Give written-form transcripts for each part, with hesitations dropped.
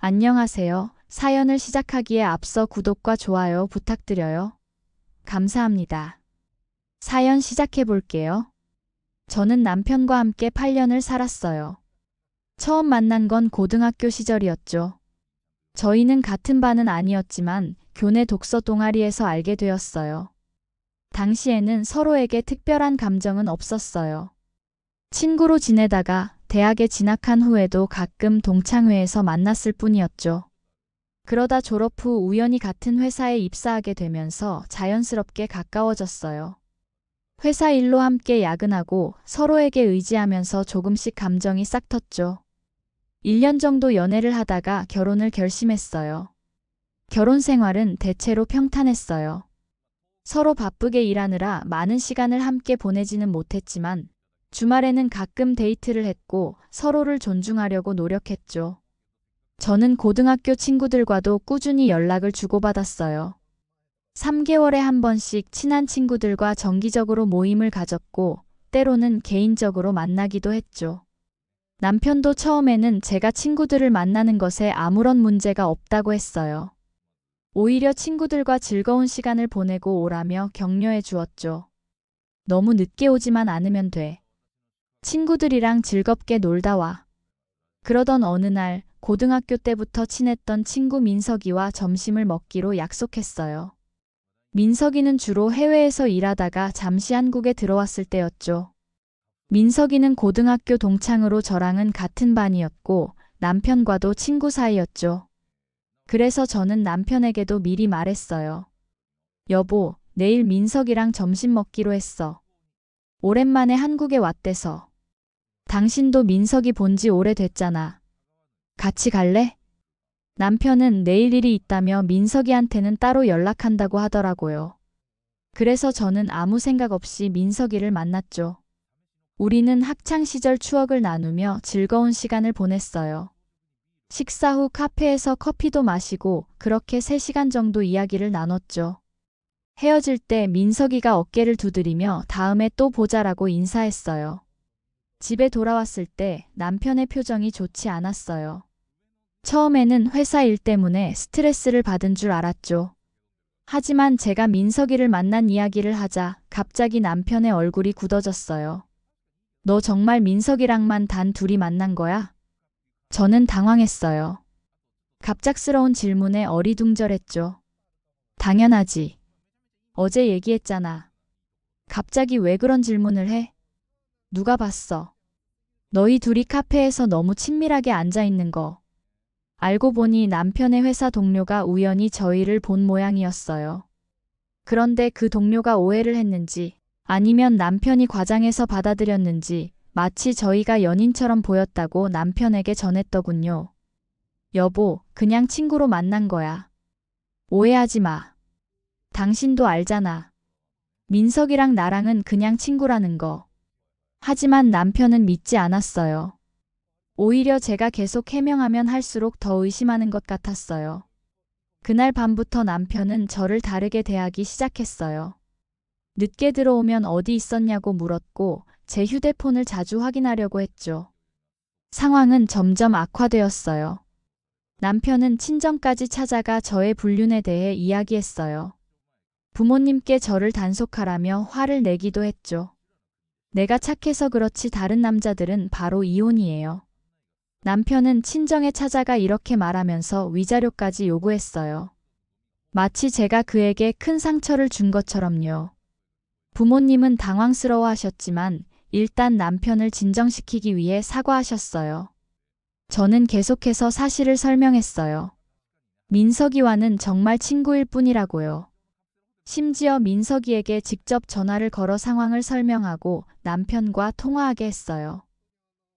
안녕하세요. 사연을 시작하기에 앞서 구독과 좋아요 부탁드려요. 감사합니다. 사연 시작해 볼게요. 저는 남편과 함께 8년을 살았어요. 처음 만난 건 고등학교 시절이었죠. 저희는 같은 반은 아니었지만 교내 독서 동아리에서 알게 되었어요. 당시에는 서로에게 특별한 감정은 없었어요. 친구로 지내다가 대학에 진학한 후에도 가끔 동창회에서 만났을 뿐이었죠. 그러다 졸업 후 우연히 같은 회사에 입사하게 되면서 자연스럽게 가까워졌어요. 회사 일로 함께 야근하고 서로에게 의지하면서 조금씩 감정이 싹 텄죠. 1년 정도 연애를 하다가 결혼을 결심했어요. 결혼 생활은 대체로 평탄했어요. 서로 바쁘게 일하느라 많은 시간을 함께 보내지는 못했지만 주말에는 가끔 데이트를 했고 서로를 존중하려고 노력했죠. 저는 고등학교 친구들과도 꾸준히 연락을 주고받았어요. 3개월에 한 번씩 친한 친구들과 정기적으로 모임을 가졌고 때로는 개인적으로 만나기도 했죠. 남편도 처음에는 제가 친구들을 만나는 것에 아무런 문제가 없다고 했어요. 오히려 친구들과 즐거운 시간을 보내고 오라며 격려해 주었죠. 너무 늦게 오지만 않으면 돼. 친구들이랑 즐겁게 놀다 와. 그러던 어느 날 고등학교 때부터 친했던 친구 민석이와 점심을 먹기로 약속했어요. 민석이는 주로 해외에서 일하다가 잠시 한국에 들어왔을 때였죠. 민석이는 고등학교 동창으로 저랑은 같은 반이었고 남편과도 친구 사이였죠. 그래서 저는 남편에게도 미리 말했어요. 여보, 내일 민석이랑 점심 먹기로 했어. 오랜만에 한국에 왔대서. 당신도 민석이 본지 오래됐잖아. 같이 갈래? 남편은 내일 일이 있다며 민석이한테는 따로 연락한다고 하더라고요. 그래서 저는 아무 생각 없이 민석이를 만났죠. 우리는 학창시절 추억을 나누며 즐거운 시간을 보냈어요. 식사 후 카페에서 커피도 마시고 그렇게 3시간 정도 이야기를 나눴죠. 헤어질 때 민석이가 어깨를 두드리며 다음에 또 보자라고 인사했어요. 집에 돌아왔을 때 남편의 표정이 좋지 않았어요. 처음에는 회사 일 때문에 스트레스를 받은 줄 알았죠. 하지만 제가 민석이를 만난 이야기를 하자 갑자기 남편의 얼굴이 굳어졌어요. 너 정말 민석이랑만 단 둘이 만난 거야? 저는 당황했어요. 갑작스러운 질문에 어리둥절했죠. 당연하지. 어제 얘기했잖아. 갑자기 왜 그런 질문을 해? 누가 봤어? 너희 둘이 카페에서 너무 친밀하게 앉아 있는 거. 알고 보니 남편의 회사 동료가 우연히 저희를 본 모양이었어요. 그런데 그 동료가 오해를 했는지 아니면 남편이 과장해서 받아들였는지 마치 저희가 연인처럼 보였다고 남편에게 전했더군요. 여보, 그냥 친구로 만난 거야. 오해하지 마. 당신도 알잖아. 민석이랑 나랑은 그냥 친구라는 거. 하지만 남편은 믿지 않았어요. 오히려 제가 계속 해명하면 할수록 더 의심하는 것 같았어요. 그날 밤부터 남편은 저를 다르게 대하기 시작했어요. 늦게 들어오면 어디 있었냐고 물었고 제 휴대폰을 자주 확인하려고 했죠. 상황은 점점 악화되었어요. 남편은 친정까지 찾아가 저의 불륜에 대해 이야기했어요. 부모님께 저를 단속하라며 화를 내기도 했죠. 내가 착해서 그렇지 다른 남자들은 바로 이혼이에요. 남편은 친정에 찾아가 이렇게 말하면서 위자료까지 요구했어요. 마치 제가 그에게 큰 상처를 준 것처럼요. 부모님은 당황스러워하셨지만 일단 남편을 진정시키기 위해 사과하셨어요. 저는 계속해서 사실을 설명했어요. 민석이와는 정말 친구일 뿐이라고요. 심지어 민석이에게 직접 전화를 걸어 상황을 설명하고 남편과 통화하게 했어요.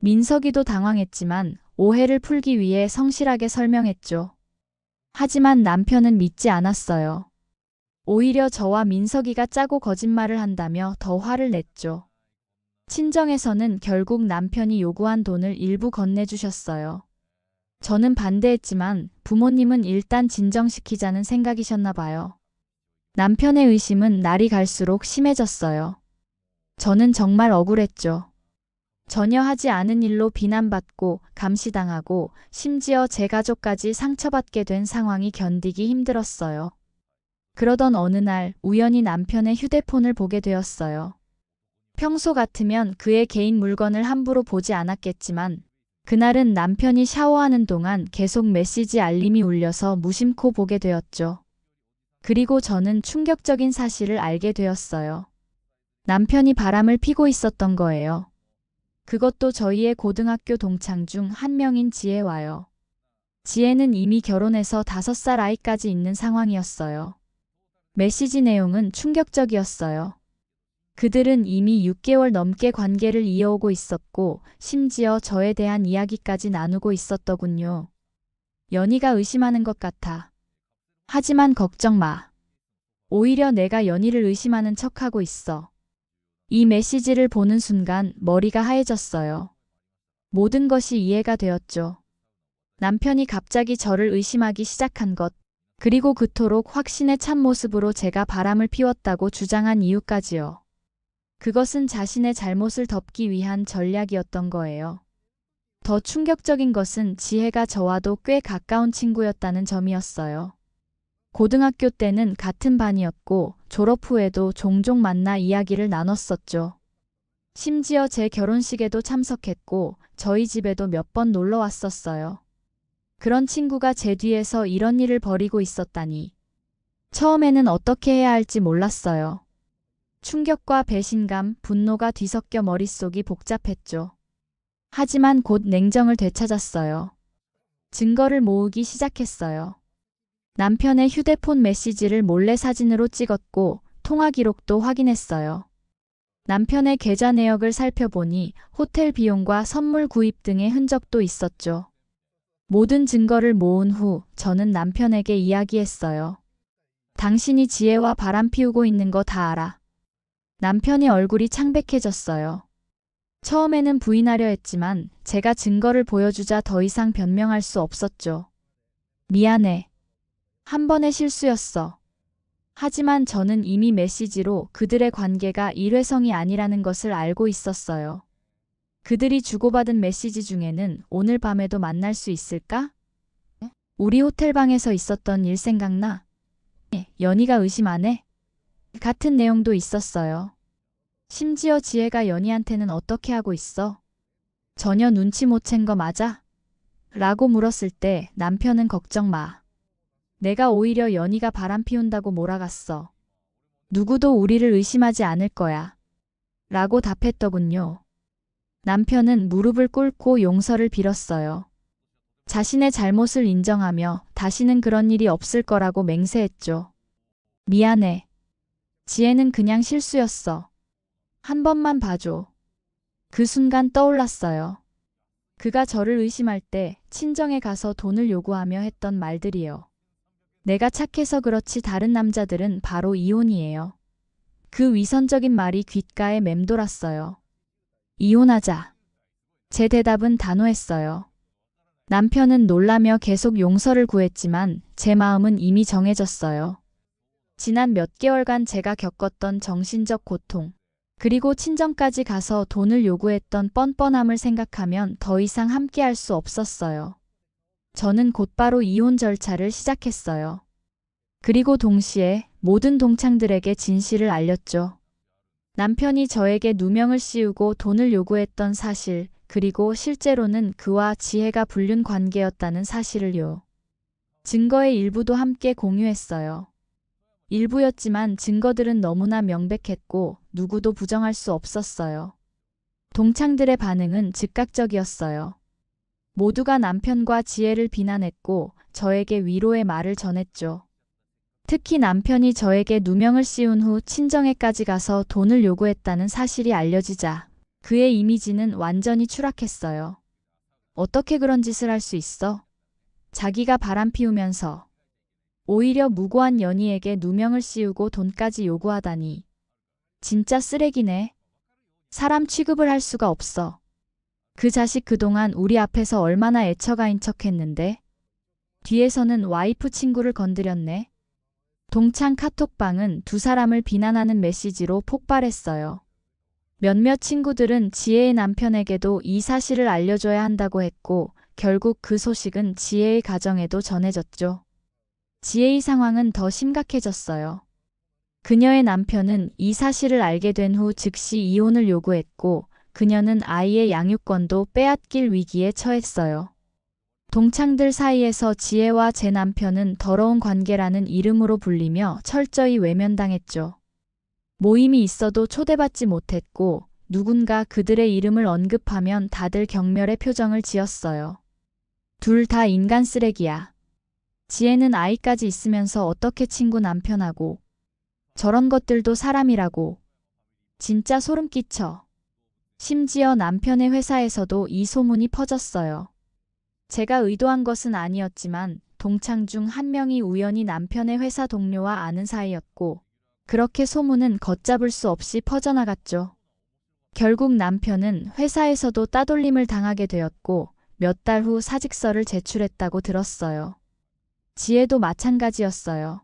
민석이도 당황했지만 오해를 풀기 위해 성실하게 설명했죠. 하지만 남편은 믿지 않았어요. 오히려 저와 민석이가 짜고 거짓말을 한다며 더 화를 냈죠. 친정에서는 결국 남편이 요구한 돈을 일부 건네주셨어요. 저는 반대했지만 부모님은 일단 진정시키자는 생각이셨나 봐요. 남편의 의심은 날이 갈수록 심해졌어요. 저는 정말 억울했죠. 전혀 하지 않은 일로 비난받고 감시당하고 심지어 제 가족까지 상처받게 된 상황이 견디기 힘들었어요. 그러던 어느 날 우연히 남편의 휴대폰을 보게 되었어요. 평소 같으면 그의 개인 물건을 함부로 보지 않았겠지만 그날은 남편이 샤워하는 동안 계속 메시지 알림이 울려서 무심코 보게 되었죠. 그리고 저는 충격적인 사실을 알게 되었어요. 남편이 바람을 피고 있었던 거예요. 그것도 저희의 고등학교 동창 중 한 명인 지혜와요. 지혜는 이미 결혼해서 5살 아이까지 있는 상황이었어요. 메시지 내용은 충격적이었어요. 그들은 이미 6개월 넘게 관계를 이어오고 있었고 심지어 저에 대한 이야기까지 나누고 있었더군요. 연희가 의심하는 것 같아. 하지만 걱정 마. 오히려 내가 연희를 의심하는 척하고 있어. 이 메시지를 보는 순간 머리가 하얘졌어요. 모든 것이 이해가 되었죠. 남편이 갑자기 저를 의심하기 시작한 것, 그리고 그토록 확신에 찬 모습으로 제가 바람을 피웠다고 주장한 이유까지요. 그것은 자신의 잘못을 덮기 위한 전략이었던 거예요. 더 충격적인 것은 지혜가 저와도 꽤 가까운 친구였다는 점이었어요. 고등학교 때는 같은 반이었고 졸업 후에도 종종 만나 이야기를 나눴었죠. 심지어 제 결혼식에도 참석했고 저희 집에도 몇 번 놀러 왔었어요. 그런 친구가 제 뒤에서 이런 일을 벌이고 있었다니. 처음에는 어떻게 해야 할지 몰랐어요. 충격과 배신감, 분노가 뒤섞여 머릿속이 복잡했죠. 하지만 곧 냉정을 되찾았어요. 증거를 모으기 시작했어요. 남편의 휴대폰 메시지를 몰래 사진으로 찍었고 통화 기록도 확인했어요. 남편의 계좌 내역을 살펴보니 호텔 비용과 선물 구입 등의 흔적도 있었죠. 모든 증거를 모은 후 저는 남편에게 이야기했어요. 당신이 지혜와 바람 피우고 있는 거 다 알아. 남편의 얼굴이 창백해졌어요. 처음에는 부인하려 했지만 제가 증거를 보여주자 더 이상 변명할 수 없었죠. 미안해. 한 번의 실수였어. 하지만 저는 이미 메시지로 그들의 관계가 일회성이 아니라는 것을 알고 있었어요. 그들이 주고받은 메시지 중에는 오늘 밤에도 만날 수 있을까? 우리 호텔방에서 있었던 일 생각나? 연희가 의심 안 해? 같은 내용도 있었어요. 심지어 지혜가 연희한테는 어떻게 하고 있어? 전혀 눈치 못 챈 거 맞아? 라고 물었을 때 남편은 걱정 마. 내가 오히려 연희가 바람 피운다고 몰아갔어. 누구도 우리를 의심하지 않을 거야. 라고 답했더군요. 남편은 무릎을 꿇고 용서를 빌었어요. 자신의 잘못을 인정하며 다시는 그런 일이 없을 거라고 맹세했죠. 미안해. 지혜는 그냥 실수였어. 한 번만 봐줘. 그 순간 떠올랐어요. 그가 저를 의심할 때 친정에 가서 돈을 요구하며 했던 말들이요. 내가 착해서 그렇지 다른 남자들은 바로 이혼이에요. 그 위선적인 말이 귓가에 맴돌았어요. 이혼하자. 제 대답은 단호했어요. 남편은 놀라며 계속 용서를 구했지만 제 마음은 이미 정해졌어요. 지난 몇 개월간 제가 겪었던 정신적 고통, 그리고 친정까지 가서 돈을 요구했던 뻔뻔함을 생각하면 더 이상 함께할 수 없었어요. 저는 곧바로 이혼 절차를 시작했어요. 그리고 동시에 모든 동창들에게 진실을 알렸죠. 남편이 저에게 누명을 씌우고 돈을 요구했던 사실, 그리고 실제로는 그와 지혜가 불륜 관계였다는 사실을요. 증거의 일부도 함께 공유했어요. 일부였지만 증거들은 너무나 명백했고 누구도 부정할 수 없었어요. 동창들의 반응은 즉각적이었어요. 모두가 남편과 지혜를 비난했고 저에게 위로의 말을 전했죠. 특히 남편이 저에게 누명을 씌운 후 친정에까지 가서 돈을 요구했다는 사실이 알려지자 그의 이미지는 완전히 추락했어요. 어떻게 그런 짓을 할 수 있어? 자기가 바람 피우면서 오히려 무고한 연희에게 누명을 씌우고 돈까지 요구하다니. 진짜 쓰레기네. 사람 취급을 할 수가 없어. 그 자식 그동안 우리 앞에서 얼마나 애처가인 척했는데 뒤에서는 와이프 친구를 건드렸네. 동창 카톡방은 두 사람을 비난하는 메시지로 폭발했어요. 몇몇 친구들은 지혜의 남편에게도 이 사실을 알려줘야 한다고 했고, 결국 그 소식은 지혜의 가정에도 전해졌죠. 지혜의 상황은 더 심각해졌어요. 그녀의 남편은 이 사실을 알게 된 후 즉시 이혼을 요구했고, 그녀는 아이의 양육권도 빼앗길 위기에 처했어요. 동창들 사이에서 지혜와 제 남편은 더러운 관계라는 이름으로 불리며 철저히 외면당했죠. 모임이 있어도 초대받지 못했고, 누군가 그들의 이름을 언급하면 다들 경멸의 표정을 지었어요. 둘 다 인간 쓰레기야. 지혜는 아이까지 있으면서 어떻게 친구 남편하고 저런 것들도 사람이라고. 진짜 소름 끼쳐. 심지어 남편의 회사에서도 이 소문이 퍼졌어요. 제가 의도한 것은 아니었지만 동창 중 한 명이 우연히 남편의 회사 동료와 아는 사이였고, 그렇게 소문은 걷잡을 수 없이 퍼져나갔죠. 결국 남편은 회사에서도 따돌림을 당하게 되었고, 몇 달 후 사직서를 제출했다고 들었어요. 지혜도 마찬가지였어요.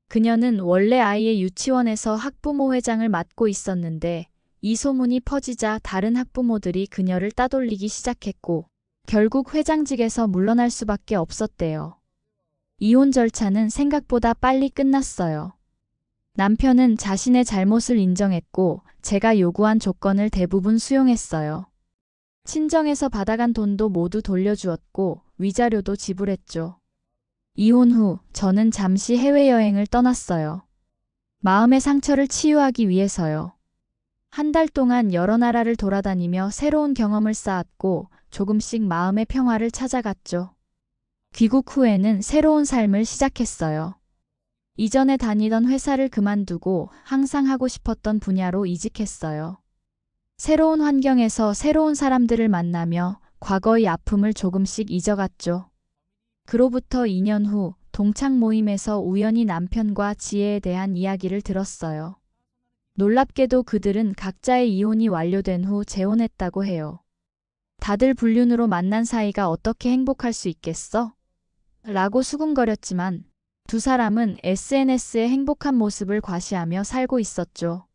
그녀는 원래 아이의 유치원에서 학부모 회장을 맡고 있었는데, 이 소문이 퍼지자 다른 학부모들이 그녀를 따돌리기 시작했고, 결국 회장직에서 물러날 수밖에 없었대요. 이혼 절차는 생각보다 빨리 끝났어요. 남편은 자신의 잘못을 인정했고, 제가 요구한 조건을 대부분 수용했어요. 친정에서 받아간 돈도 모두 돌려주었고, 위자료도 지불했죠. 이혼 후 저는 잠시 해외여행을 떠났어요. 마음의 상처를 치유하기 위해서요. 한 달 동안 여러 나라를 돌아다니며 새로운 경험을 쌓았고, 조금씩 마음의 평화를 찾아갔죠. 귀국 후에는 새로운 삶을 시작했어요. 이전에 다니던 회사를 그만두고 항상 하고 싶었던 분야로 이직했어요. 새로운 환경에서 새로운 사람들을 만나며 과거의 아픔을 조금씩 잊어갔죠. 그로부터 2년 후 동창 모임에서 우연히 남편과 지혜에 대한 이야기를 들었어요. 놀랍게도 그들은 각자의 이혼이 완료된 후 재혼했다고 해요. 다들 불륜으로 만난 사이가 어떻게 행복할 수 있겠어? 라고 수군거렸지만 두 사람은 SNS의 행복한 모습을 과시하며 살고 있었죠.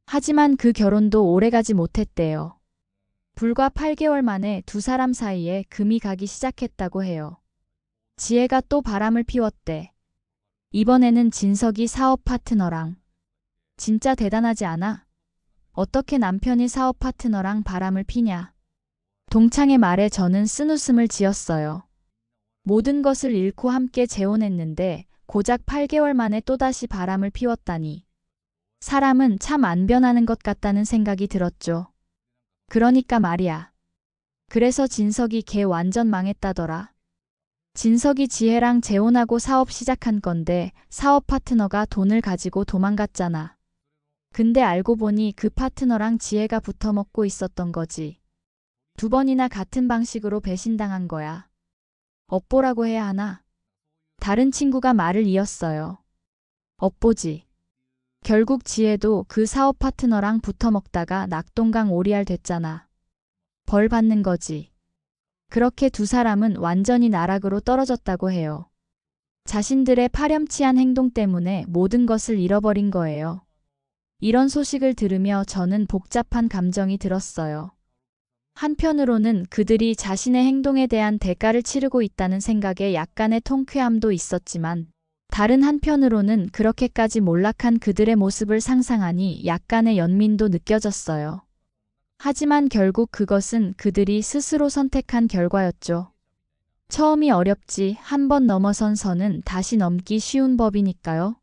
하지만 그 결혼도 오래가지 못했대요. 불과 8개월 만에 두 사람 사이에 금이 가기 시작했다고 해요. 지혜가 또 바람을 피웠대. 이번에는 진석이 사업 파트너랑. 진짜 대단하지 않아? 어떻게 남편이 사업 파트너랑 바람을 피냐? 동창의 말에 저는 쓴웃음을 지었어요. 모든 것을 잃고 함께 재혼했는데 고작 8개월 만에 또다시 바람을 피웠다니. 사람은 참 안 변하는 것 같다는 생각이 들었죠. 그러니까 말이야. 그래서 진석이 걔 완전 망했다더라. 진석이 지혜랑 재혼하고 사업 시작한 건데 사업 파트너가 돈을 가지고 도망갔잖아. 근데 알고 보니 그 파트너랑 지혜가 붙어먹고 있었던 거지. 2번이나 같은 방식으로 배신당한 거야. 업보라고 해야 하나? 다른 친구가 말을 이었어요. 업보지. 결국 지혜도 그 사업 파트너랑 붙어먹다가 낙동강 오리알 됐잖아. 벌 받는 거지. 그렇게 두 사람은 완전히 나락으로 떨어졌다고 해요. 자신들의 파렴치한 행동 때문에 모든 것을 잃어버린 거예요. 이런 소식을 들으며 저는 복잡한 감정이 들었어요. 한편으로는 그들이 자신의 행동에 대한 대가를 치르고 있다는 생각에 약간의 통쾌함도 있었지만, 다른 한편으로는 그렇게까지 몰락한 그들의 모습을 상상하니 약간의 연민도 느껴졌어요. 하지만 결국 그것은 그들이 스스로 선택한 결과였죠. 처음이 어렵지 한 번 넘어선 선은 다시 넘기 쉬운 법이니까요.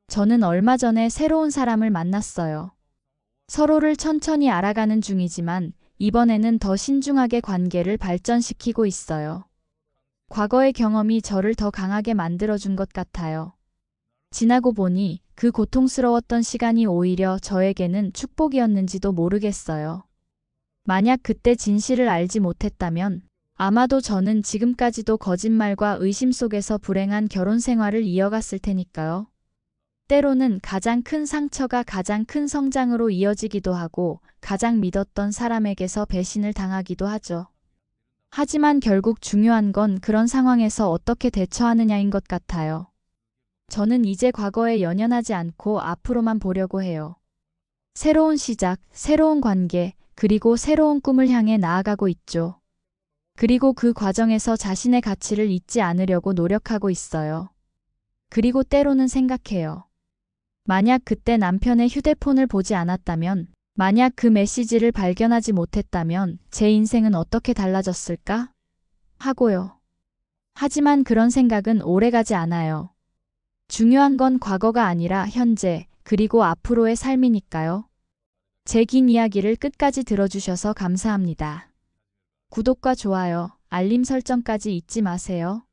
저는 얼마 전에 새로운 사람을 만났어요. 서로를 천천히 알아가는 중이지만 이번에는 더 신중하게 관계를 발전시키고 있어요. 과거의 경험이 저를 더 강하게 만들어준 것 같아요. 지나고 보니 그 고통스러웠던 시간이 오히려 저에게는 축복이었는지도 모르겠어요. 만약 그때 진실을 알지 못했다면 아마도 저는 지금까지도 거짓말과 의심 속에서 불행한 결혼 생활을 이어갔을 테니까요. 때로는 가장 큰 상처가 가장 큰 성장으로 이어지기도 하고 가장 믿었던 사람에게서 배신을 당하기도 하죠. 하지만 결국 중요한 건 그런 상황에서 어떻게 대처하느냐인 것 같아요. 저는 이제 과거에 연연하지 않고 앞으로만 보려고 해요. 새로운 시작, 새로운 관계, 그리고 새로운 꿈을 향해 나아가고 있죠. 그리고 그 과정에서 자신의 가치를 잊지 않으려고 노력하고 있어요. 그리고 때로는 생각해요. 만약 그때 남편의 휴대폰을 보지 않았다면, 만약 그 메시지를 발견하지 못했다면 제 인생은 어떻게 달라졌을까? 하고요. 하지만 그런 생각은 오래가지 않아요. 중요한 건 과거가 아니라 현재, 그리고 앞으로의 삶이니까요. 제 긴 이야기를 끝까지 들어주셔서 감사합니다. 구독과 좋아요, 알림 설정까지 잊지 마세요.